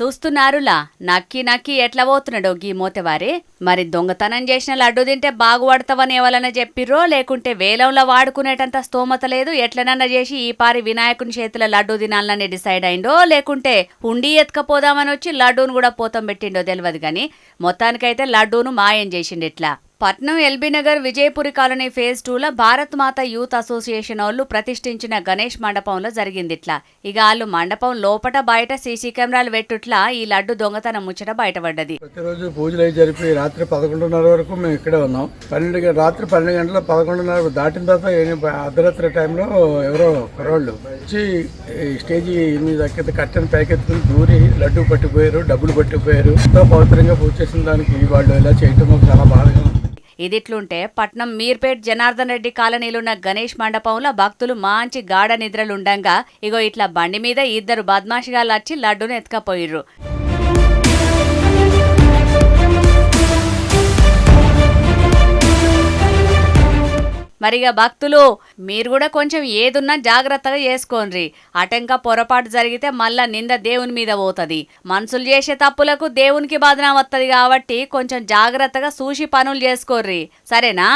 చూస్తున్నారులా నక్కి నక్కి ఎట్లా పోతున్నాడో గీ మోతెవారే. మరి దొంగతనం చేసిన లడ్డు తింటే బాగుపడతావని ఎవరన్నా చెప్పిర్రో లేకుంటే వేలంలో వాడుకునేటంత స్తోమత లేదు ఎట్లనన్నా చేసి ఈ పారి వినాయకుని చేతుల లడ్డు తినాలని డిసైడ్ అయిండో లేకుంటే హుండీ ఎత్తుకపోదామని వచ్చి లడ్డూను కూడా పోతం పెట్టిండో తెలియదు గాని మొత్తానికైతే లడ్డూను మాయం చేసిండిట్లా. పట్నం ఎల్బీనగర్ విజయపురి కాలనీ ఫేజ్ 2లో భారత్ మాత యూత్ అసోసియేషన్ వాళ్ళు ప్రతిష్ఠించిన గణేష్ మండపంలో జరిగిందిట్లా. ఇక వాళ్ళు మండపం లోపట బయట సీసీ కెమెరాలు పెట్టుట్లా ఈ లడ్డు దొంగతనం ముచ్చట బయటపడ్డది. ప్రతిరోజు పూజలు అయి జరిపి రాత్రి 11:30 వరకు మేము ఇక్కడే ఉన్నాం. రాత్రి 12 గంటల 11:30 దాటిన తర్వాత అర్ధరాత్రి టైంలో ఎవరో కుర్రోళ్ళు వచ్చి స్టేజీ మీద కట్టెను పైకెత్తుకుని దూరి లడ్డు పట్టుకుపోయారు, డబ్బులు పట్టుకుపోయారు. ఎంతో పవిత్రంగా పూజ చేసిన దానికి వాళ్ళు ఇలా చేయటం మాకు చాలా బాధగా ఉంది. ఇదిట్లుంటే పట్నం మీర్పేట్ జనార్దన్ రెడ్డి కాలనీలున్న గణేష్ మండపంలో భక్తులు మంచి గాఢ నిద్రలుండంగా ఇగో ఇట్లా బండి మీద ఇద్దరు బద్మాషిగాళ్ళు వచ్చి లడ్డును ఎత్తుకపోయిర్రు. మరిగా భక్తులు మీరు కూడా కొంచెం ఏదున్నా జాగ్రత్తగా చేసుకోండి. అటంకా పొరపాటు జరిగితే మళ్ళా నింద దేవుని మీద పోతుంది. మనుషులు చేసే తప్పులకు దేవునికి బాధన వస్తుంది కాబట్టి కొంచెం జాగ్రత్తగా చూసి పనులు చేసుకోర్రి, సరేనా?